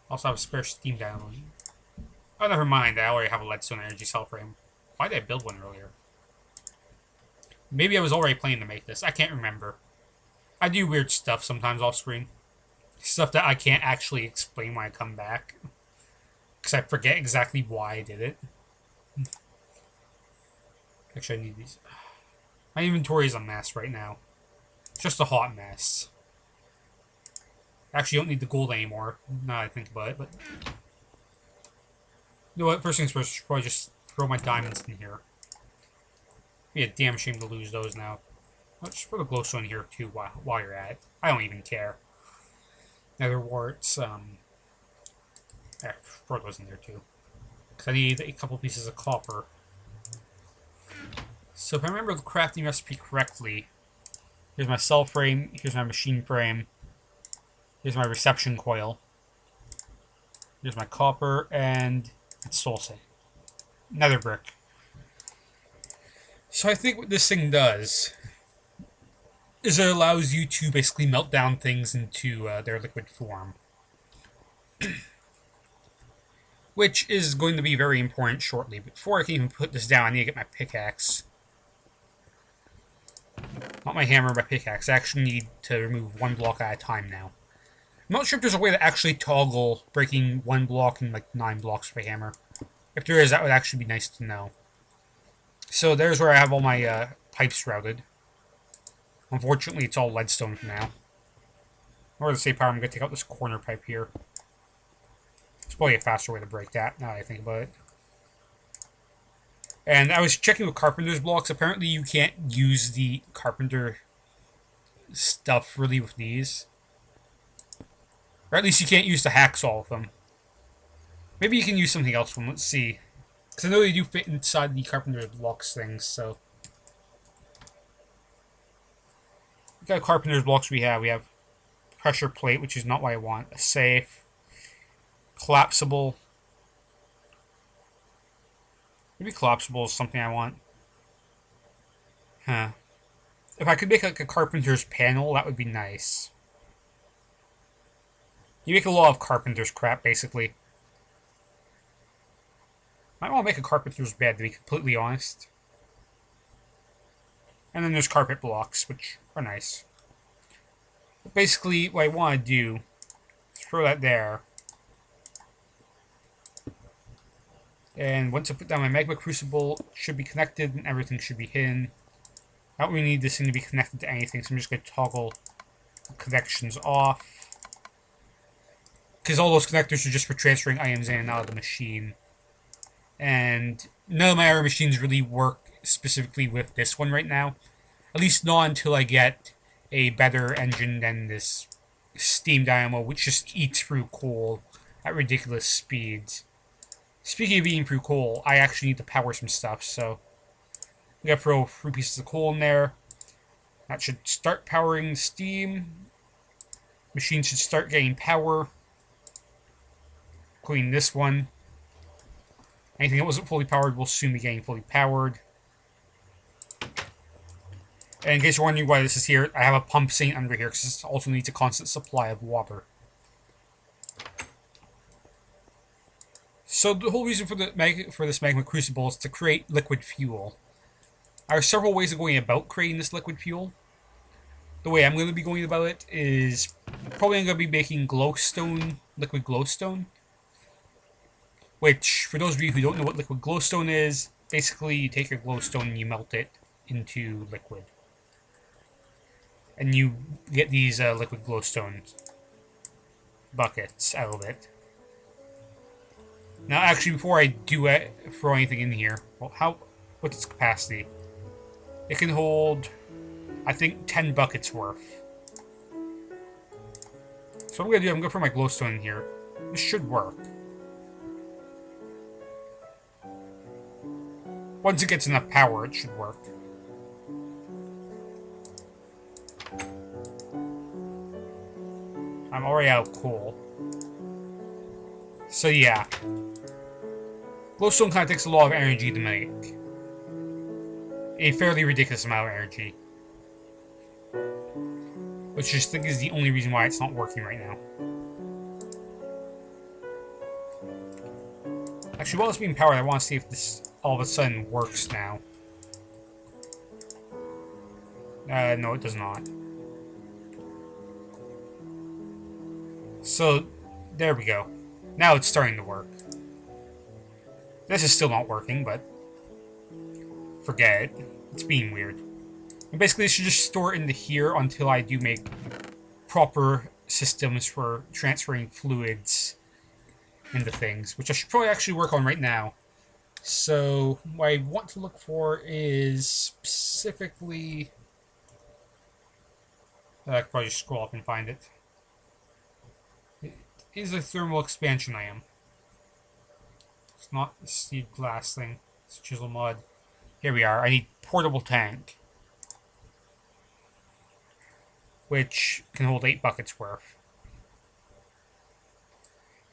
Also have a spare steam dynamo. Oh, never mind. I already have a leadstone energy cell frame. Why did I build one earlier? Maybe I was already planning to make this. I can't remember. I do weird stuff sometimes off screen. Stuff that I can't actually explain when I come back. Because I forget exactly why I did it. Actually, I need these. My inventory is a mess right now. Just a hot mess. Actually, don't need the gold anymore. Now that I think about it, but... You know what? First things first, I should probably just throw my diamonds in here. It'd be a damn shame to lose those now. Let's just put a glowstone here, too, while you're at it. I don't even care. Nether warts, throw those in there, too. Because I need a couple pieces of copper. So if I remember the crafting recipe correctly, here's my cell frame, here's my machine frame, here's my reception coil, here's my copper, and it's soul sand. Nether brick. So I think what this thing does is it allows you to basically melt down things into their liquid form. Which is going to be very important shortly. But before I can even put this down, I need to get my pickaxe. Not my hammer, my pickaxe. I actually need to remove one block at a time now. I'm not sure if there's a way to actually toggle breaking one block in like 9 blocks with a hammer. If there is, that would actually be nice to know. So there's where I have all my pipes routed. Unfortunately, it's all leadstone for now. In order to save power, I'm going to take out this corner pipe here. It's probably a faster way to break that, now that I think about it. And I was checking with carpenter's blocks. Apparently, you can't use the carpenter stuff really with these. Or at least you can't use the hacksaw with them. Maybe you can use something else with them. Let's see. Because I know they do fit inside the carpenter's blocks things, so... What kind of carpenter's blocks we have? We have pressure plate, which is not what I want. A safe. Collapsible. Maybe collapsible is something I want. Huh. If I could make like a carpenter's panel, that would be nice. You make a lot of carpenter's crap, basically. Might want to make a carpenter's bed, to be completely honest. And then there's carpet blocks, which are nice. But basically, what I want to do is throw that there. And once I put down my magma crucible, it should be connected and everything should be hidden. I don't really need this thing to be connected to anything, so I'm just going to toggle the connections off. Because all those connectors are just for transferring items in and out of the machine. And none of my other machines really work specifically with this one right now. At least not until I get a better engine than this steam dynamo, which just eats through coal at ridiculous speeds. Speaking of eating through coal, I actually need to power some stuff, so we gotta throw 3 pieces of coal in there. That should start powering steam. Machine should start getting power. Including this one. Anything that wasn't fully powered will soon be getting fully powered. And in case you're wondering why this is here, I have a pump sitting under here because this also needs a constant supply of water. So the whole reason for this magma crucible is to create liquid fuel. There are several ways of going about creating this liquid fuel. The way I'm going to be going about it is probably I'm going to be making glowstone, liquid glowstone. Which, for those of you who don't know what liquid glowstone is, basically you take your glowstone and you melt it into liquid. And you get these liquid glowstone buckets out of it. Now, actually, before I do throw anything in here, well, what's its capacity? It can hold, I think, 10 buckets worth. So what I'm going to do, I'm going to throw my glowstone in here. This should work. Once it gets enough power, it should work. I'm already out of coal. So yeah. Glowstone kind of takes a lot of energy to make. A fairly ridiculous amount of energy. Which I just think is the only reason why it's not working right now. Actually, while it's being powered, I want to see if this all of a sudden works now. No, it does not. So, there we go. Now it's starting to work. This is still not working, but forget it. It's being weird. And basically, I should just store it into here until I do make proper systems for transferring fluids into things, which I should probably actually work on right now. So, what I want to look for is specifically... I could probably just scroll up and find it. It is a thermal expansion item. It's not a seed glass thing. It's chisel mud. Here we are. I need portable tank, which can hold 8 buckets worth.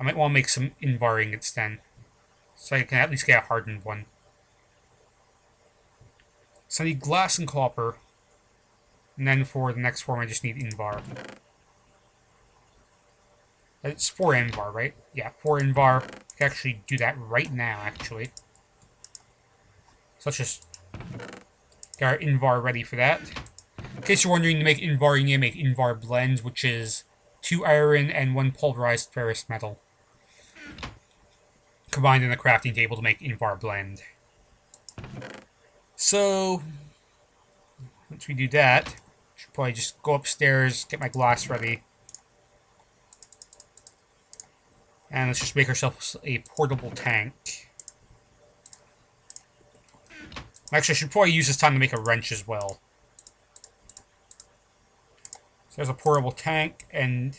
I might want to make some invar ingots then, so I can at least get a hardened one. So I need glass and copper, and then for the next form I just need invar. It's 4 invar, right? Yeah, 4 invar. I can actually do that right now, actually. So let's just get our invar ready for that. In case you're wondering, to make invar, you need to make invar blends, which is 2 iron and 1 pulverized ferrous metal combined in the crafting table to make invar blend. So, once we do that, I should probably just go upstairs, get my glass ready. And let's just make ourselves a portable tank. Actually, I should probably use this time to make a wrench as well. So there's a portable tank, and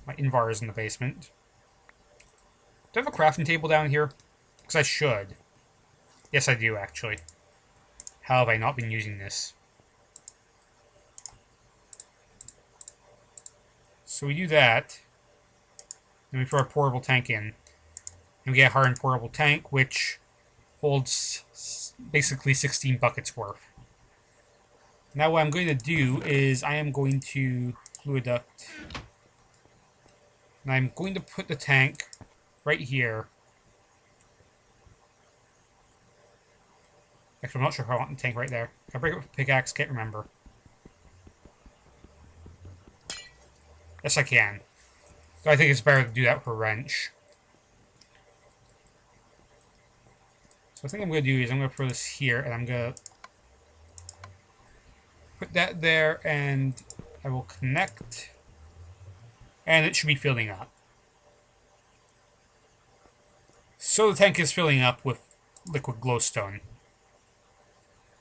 my invar is in the basement. Do I have a crafting table down here? Because I should. Yes, I do, actually. How have I not been using this? So we do that. Then we throw our portable tank in. And we get a hardened portable tank, which holds basically 16 buckets worth. Now what I'm going to do is I am going to fluid duct. And I'm going to put the tank right here. Actually, I'm not sure if I want the tank right there. Can I break it with a pickaxe? Can't remember. Yes, I can. So I think it's better to do that with a wrench. So I think I'm going to do is I'm going to throw this here, and I'm going to put that there, and I will connect, and it should be filling up. So the tank is filling up with liquid glowstone.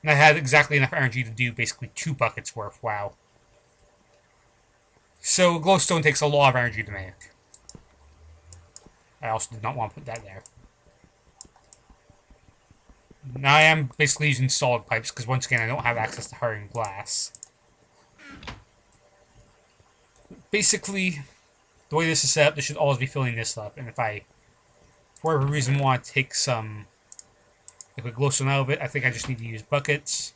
And I had exactly enough energy to do basically 2 buckets worth. Wow. So glowstone takes a lot of energy to make. I also did not want to put that there. Now I am basically using solid pipes because once again I don't have access to hardened glass. Basically, the way this is set up, this should always be filling this up, and if I, for whatever reason, want to take some liquid glowstone out of it, I think I just need to use buckets.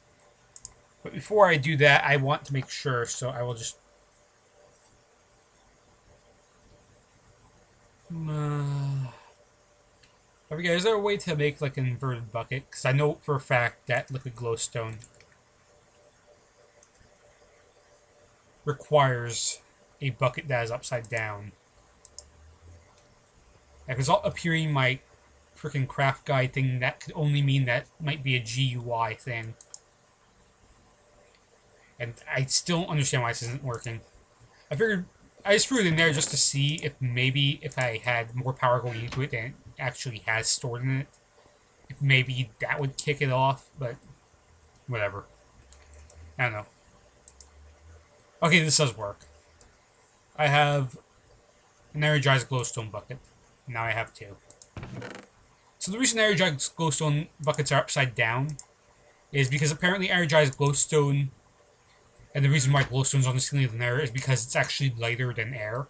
But before I do that, I want to make sure, so I will just okay, is there a way to make like an inverted bucket? Because I know for a fact that liquid glowstone requires a bucket that is upside down. If it's all appearing my freaking craft guide thing, that could only mean that might be a GUI thing. And I still don't understand why this isn't working. I figured I just threw it in there just to see if maybe if I had more power going into it than it actually has stored in it, if maybe that would kick it off, but whatever. I don't know. Okay, this does work. I have an energized glowstone bucket. Now I have 2. So the reason energized glowstone buckets are upside down is because apparently energized glowstone, and the reason why glowstone's on the ceiling of the nether is because it's actually lighter than air.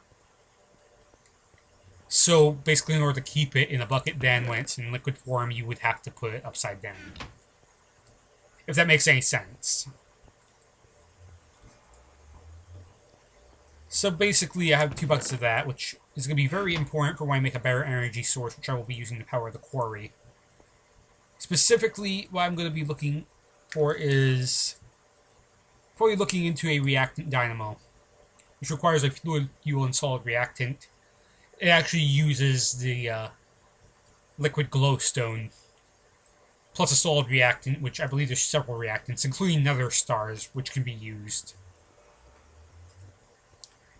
So basically in order to keep it in a bucket, then when it's in liquid form, you would have to put it upside down. If that makes any sense. So basically, I have 2 buckets of that, which is going to be very important for when I make a better energy source, which I will be using to power the quarry. Specifically, what I'm going to be looking for is probably looking into a reactant dynamo, which requires a fluid, fuel, and solid reactant. It actually uses the liquid glowstone, plus a solid reactant, which I believe there's several reactants, including nether stars, which can be used.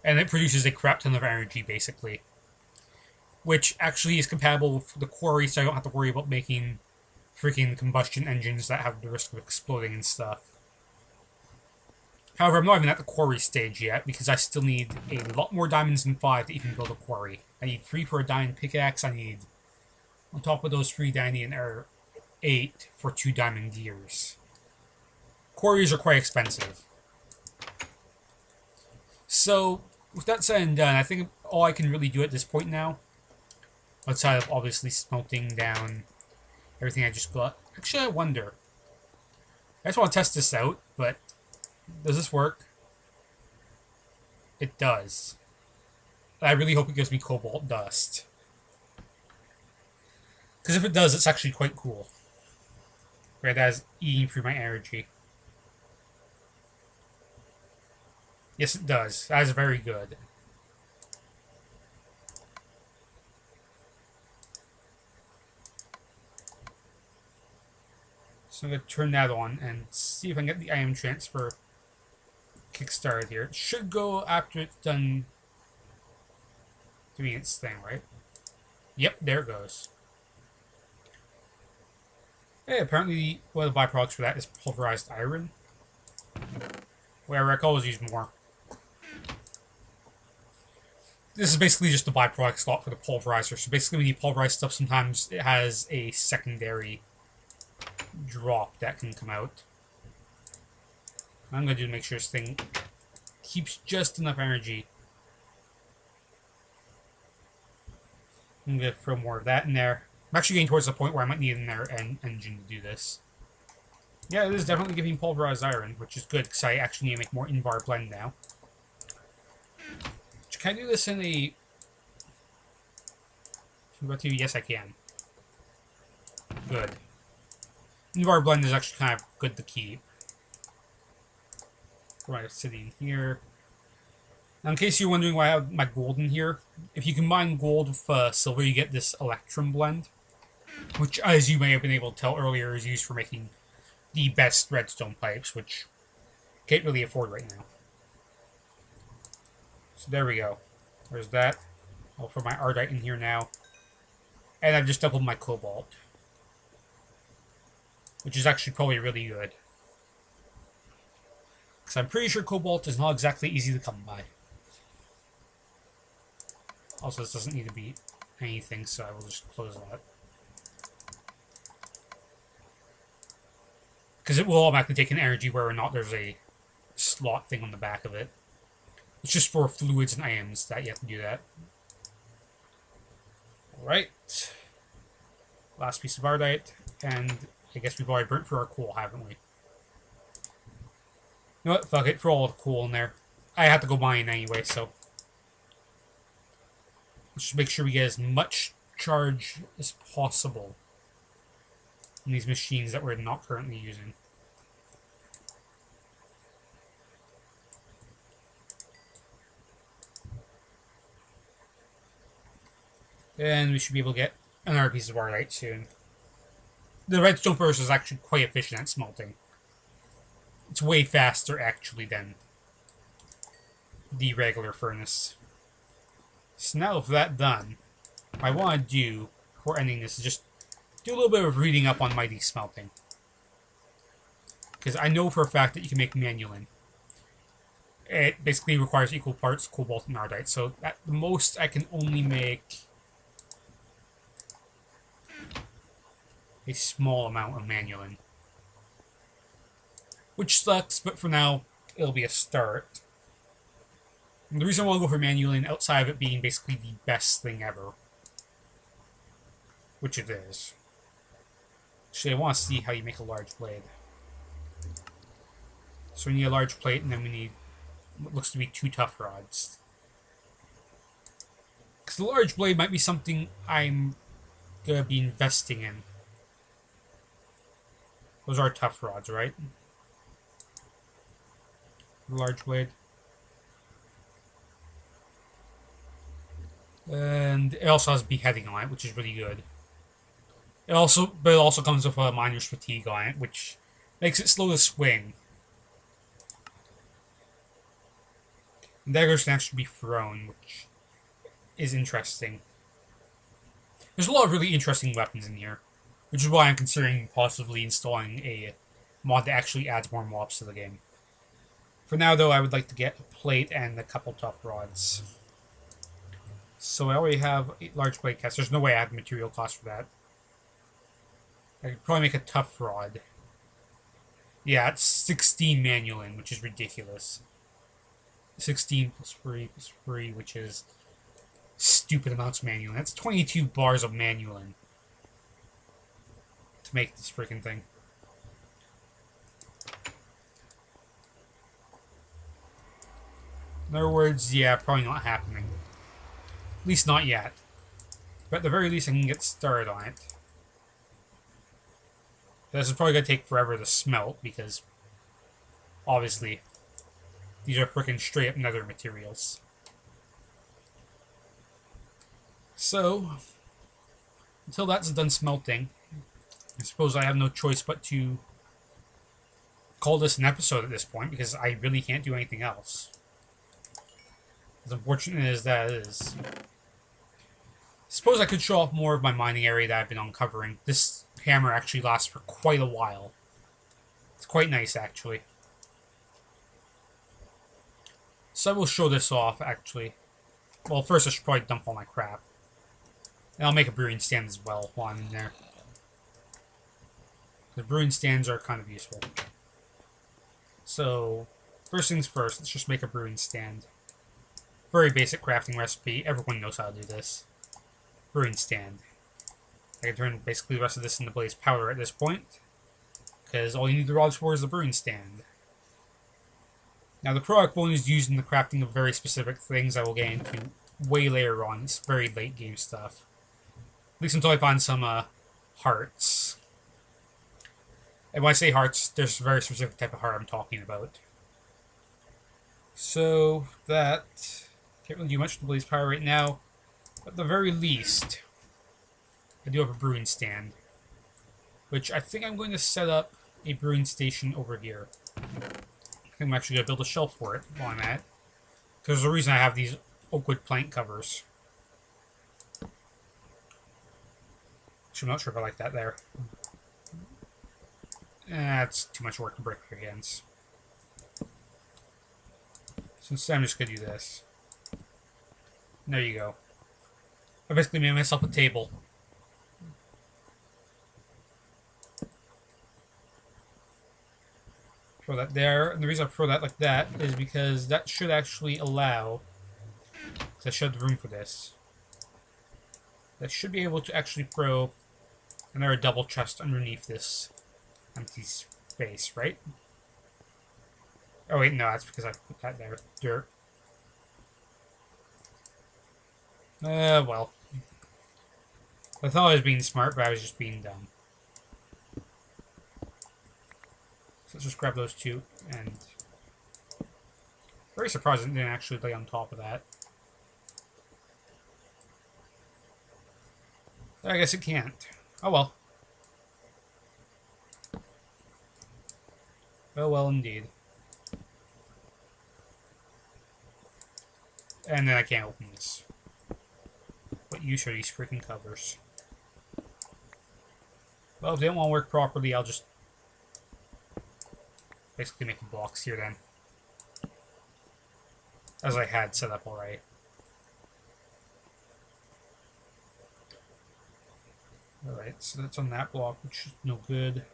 And it produces a crap ton of energy, basically. Which actually is compatible with the quarry, so I don't have to worry about making freaking combustion engines that have the risk of exploding and stuff. However, I'm not even at the quarry stage yet, because I still need a lot more diamonds than 5 to even build a quarry. I need 3 for a diamond pickaxe, I need, on top of those 3, I need an 8 for 2 diamond gears. Quarries are quite expensive. So, with that said and done, I think all I can really do at this point now, outside of obviously smelting down everything I just got. Actually, I wonder. I just want to test this out, but does this work? It does. I really hope it gives me cobalt dust. Because if it does, it's actually quite cool. Right, that is eating through my energy. Yes, it does. That is very good. So I'm going to turn that on and see if I can get the item transfer kickstarted here. It should go after it's done doing its thing, right? Yep, there it goes. Hey, apparently one of the byproducts for that is pulverized iron. Whatever, I can always use more. This is basically just the byproduct slot for the pulverizer. So basically when you pulverize stuff, sometimes it has a secondary drop that can come out. I'm going to do to make sure this thing keeps just enough energy. I'm going to throw more of that in there. I'm actually getting towards the point where I might need an engine to do this. Yeah, it is definitely giving pulverized iron, which is good because I actually need to make more invar blend now. Can I do this in a... Yes, I can. Good. Invar blend is actually kind of good to keep. Right, sitting here. Now, in case you're wondering why I have my gold in here, if you combine gold with silver, you get this electrum blend, which, as you may have been able to tell earlier, is used for making the best redstone pipes, which I can't really afford right now. So there we go. There's that. I'll put my ardite in here now. And I've just doubled my cobalt, which is actually probably really good. Because I'm pretty sure cobalt is not exactly easy to come by. Also, this doesn't need to be anything, so I will just close that. Because it will automatically take an energy whether or not there's a slot thing on the back of it. It's just for fluids and items that you have to do that. Alright. Last piece of ardite, and I guess we've already burnt through our coal, haven't we? You know what? Fuck it. Throw all the coal in there. I have to go mine anyway, so let's just make sure we get as much charge as possible in these machines that we're not currently using. And we should be able to get another piece of ardite soon. The redstone furnace is actually quite efficient at smelting. It's way faster, actually, than the regular furnace. So now with that done, what I want to do before ending this is just do a little bit of reading up on mighty smelting. Because I know for a fact that you can make manulin. It basically requires equal parts cobalt and ardite. So at the most, I can only make a small amount of manulin. Which sucks, but for now, it'll be a start. And the reason I want to go for manulin, outside of it being basically the best thing ever, which it is. Actually, I want to see how you make a large blade. So we need a large plate, and then we need what looks to be 2 tough rods. Because the large blade might be something I'm going to be investing in. Those are tough rods, right? The large blade. And it also has beheading on it, which is really good. But it also comes with a miner's fatigue on it, which makes it slow to swing. And daggers can actually be thrown, which is interesting. There's a lot of really interesting weapons in here, which is why I'm considering possibly installing a mod that actually adds more mobs to the game. For now, though, I would like to get a plate and a couple tough rods. So I already have 8 large plate casts. There's no way I have material cost for that. I could probably make a tough rod. Yeah, it's 16 manualin, which is ridiculous. 16 plus 3 plus 3, which is stupid amounts of manualin. That's 22 bars of manualin to make this freaking thing. In other words, yeah, probably not happening. At least not yet. But at the very least I can get started on it. This is probably going to take forever to smelt, because obviously these are freaking straight up nether materials. So, until that's done smelting, I suppose I have no choice but to call this an episode at this point, because I really can't do anything else. As unfortunate as that is. Suppose I could show off more of my mining area that I've been uncovering. This hammer actually lasts for quite a while. It's quite nice, actually. So I will show this off, actually. Well, first I should probably dump all my crap. And I'll make a brewing stand as well while I'm in there. The brewing stands are kind of useful. So, first things first, let's just make a brewing stand. Very basic crafting recipe. Everyone knows how to do this. Brewing stand. I can turn basically the rest of this into blaze powder at this point, because all you need the rods for is the brewing stand. Now the croak bone is used in the crafting of very specific things I will get into way later on. It's very late game stuff. At least until I find some hearts. And when I say hearts, there's a very specific type of heart I'm talking about. So that can't really do much to blaze powder right now. At the very least, I do have a brewing stand, which I think I'm going to set up a brewing station over here. I think I'm actually going to build a shelf for it while I'm at it, because there's a reason I have these oakwood plank covers. Actually, I'm not sure if I like that there. That's too much work to break your hands. So instead I'm just going to do this. There you go. I basically made myself a table. Throw that there, and the reason I throw that like that is because that should actually allow, because I should have room for this, that should be able to actually throw another double chest underneath this empty space, right? Oh wait, no, that's because I put that there. Dirt. Well. I thought I was being smart, but I was just being dumb. So let's just grab those two, and very surprised it didn't actually lay on top of that. I guess it can't. Oh well. Oh well indeed. And then I can't open this. What use are these freaking covers? Well, if they don't want to work properly, I'll just basically make a box here then. As I had set up already. Alright, so that's on that block, which is no good.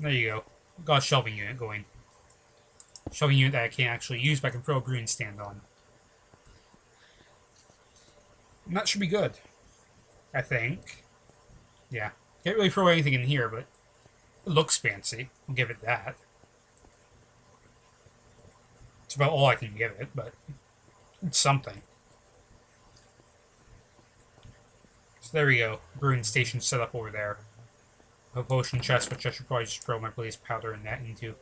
There you go. Got a shelving unit going. Shelving unit that I can't actually use, but I can throw a green stand on. And that should be good. I think. Yeah. Can't really throw anything in here, but it looks fancy. I'll give it that. It's about all I can give it, but It's something. So there we go. Brewing station set up over there. A potion chest, which I should probably just throw my blaze powder and that into.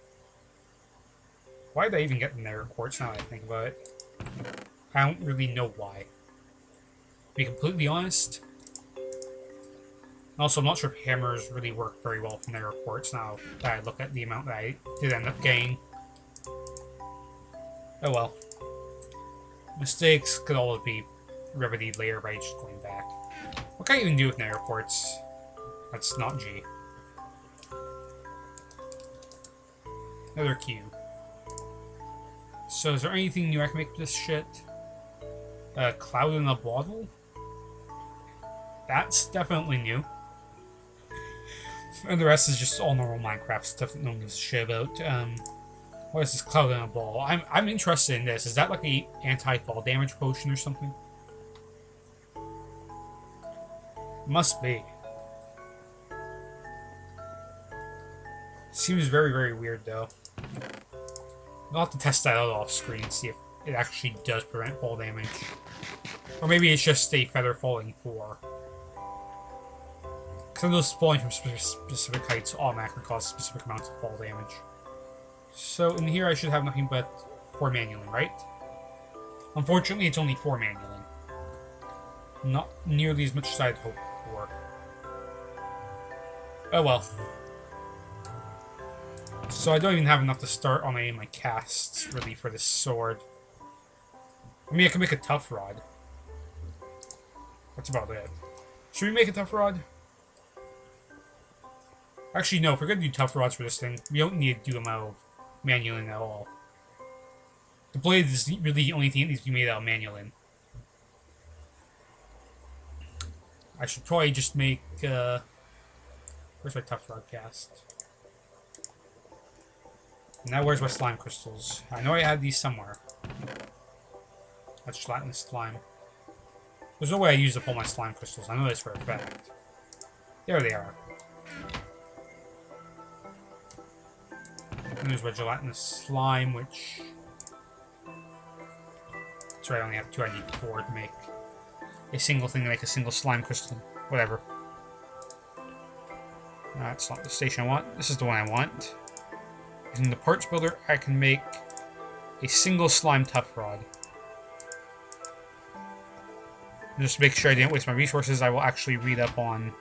Why did I even get the nether quartz now that I think about it? I don't really know why. To be completely honest. Also, I'm not sure if hammers really work very well from nether quartz now that I look at the amount that I did end up getting. Oh well. Mistakes could always be remedied later by just going back. What can I even do with nether quartz? That's not G. Another cube. So is there anything new I can make with this shit? Cloud in a bottle? That's definitely new. And the rest is just all normal Minecraft stuff that no one gives a shit about. What is this cloud in a ball? I'm interested in this. Is that like a anti-fall damage potion or something? Must be. Seems very, very weird though. I'll have to test that out off screen, see if it actually does prevent fall damage. Or maybe it's just a feather falling 4. Because those falling from specific heights automatically cause specific amounts of fall damage. So in here I should have nothing but 4 manually, right? Unfortunately it's only 4 manually. Not nearly as much as I'd hoped for. Oh well. So I don't even have enough to start on any of my casts, really, for this sword. I mean, I can make a tough rod. That's about it. Should we make a tough rod? Actually, no. If we're gonna do tough rods for this thing, we don't need to do them out of manulin at all. The blade is really the only thing that needs to be made out of manulin. I should probably just make, where's my tough rod cast? Now where's my slime crystals? I know I had these somewhere. That's gelatinous slime. There's no way I used up all my slime crystals. I know this for a fact. There they are. And there's my gelatinous slime, which... Sorry, I only have 2. I need 4 to make a single thing to make a single slime crystal. Whatever. That's not the station I want. This is the one I want. Using the parts builder, I can make a single slime tough rod. And just to make sure I didn't waste my resources, I will actually read up on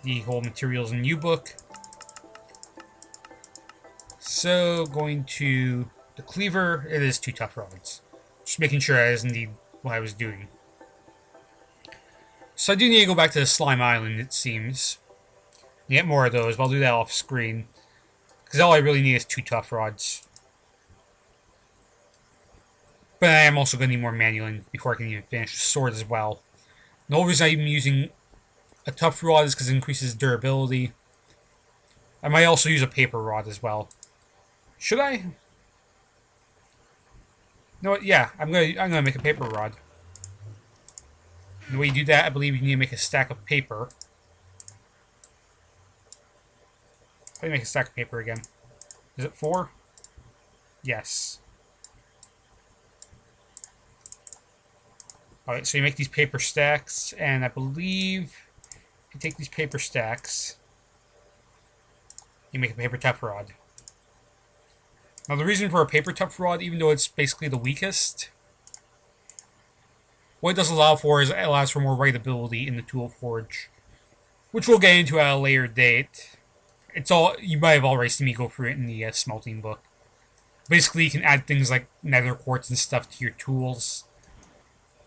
the whole materials in U-book. So, going to the cleaver, it is 2 tough rods. Just making sure that is indeed what I was doing. So I do need to go back to the slime island, it seems. Get more of those, but I'll do that off screen. Because all I really need is 2 tough rods. But I am also going to need more manulin before I can even finish the sword as well. The whole reason I'm using a tough rod is because it increases durability. I might also use a paper rod as well. Should I? You know what? Yeah, I'm gonna make a paper rod. And the way you do that, I believe you need to make a stack of paper. How do you make a stack of paper again? Is it 4? Yes. Alright, so you make these paper stacks, and I believe you take these paper stacks, you make a paper tough rod. Now the reason for a paper tough rod, even though it's basically the weakest, what it does allow for is it allows for more writability in the tool forge, which we'll get into at a later date. It's all, you might have already seen me go through it in the smelting book. Basically, you can add things like nether quartz and stuff to your tools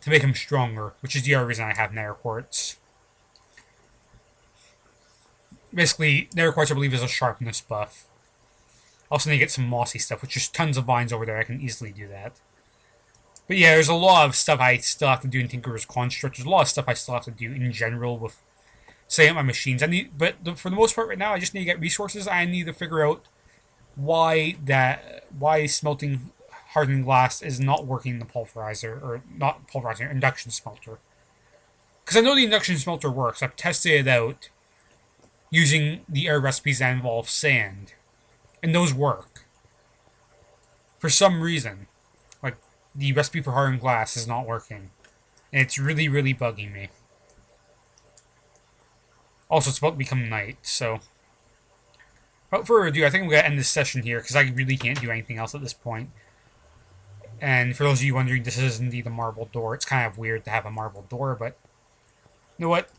to make them stronger, which is the other reason I have nether quartz. Basically, nether quartz, I believe, is a sharpness buff. Also need to get some mossy stuff, which is tons of vines over there. I can easily do that. But yeah, there's a lot of stuff I still have to do in Tinkerer's Construct. There's a lot of stuff I still have to do in general with setting up my machines. For the most part right now, I just need to get resources. I need to figure out why smelting hardened glass is not working in the pulverizer, or not pulverizer, induction smelter. Because I know the induction smelter works. I've tested it out using the air recipes that involve sand. And those work. For some reason. Like, the recipe for hardened glass is not working. And it's really, really bugging me. Also, it's about to become night, so... Without further ado, I think I'm going to end this session here, because I really can't do anything else at this point. And for those of you wondering, this is indeed a marble door. It's kind of weird to have a marble door, but... You know what?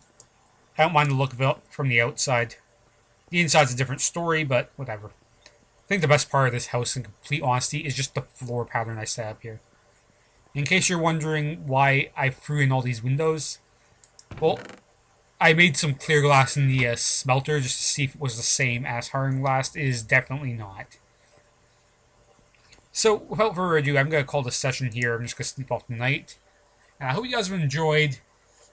I don't mind the look of it from the outside. The inside's a different story, but whatever. I think the best part of this house, in complete honesty, is just the floor pattern I set up here. In case you're wondering why I threw in all these windows, well, I made some clear glass in the smelter just to see if it was the same as hardened glass. It is definitely not. So, without further ado, I'm going to call this session here. I'm just going to sleep off tonight. And I hope you guys have enjoyed.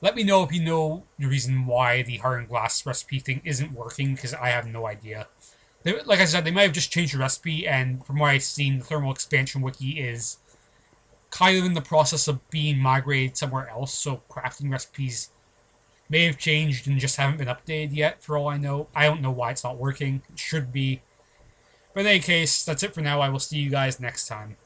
Let me know if you know the reason why the hardened glass recipe thing isn't working, because I have no idea. Like I said, they might have just changed the recipe, and from what I've seen, the thermal expansion wiki is kind of in the process of being migrated somewhere else, so crafting recipes may have changed and just haven't been updated yet, for all I know. I don't know why it's not working. It should be. But in any case, that's it for now. I will see you guys next time.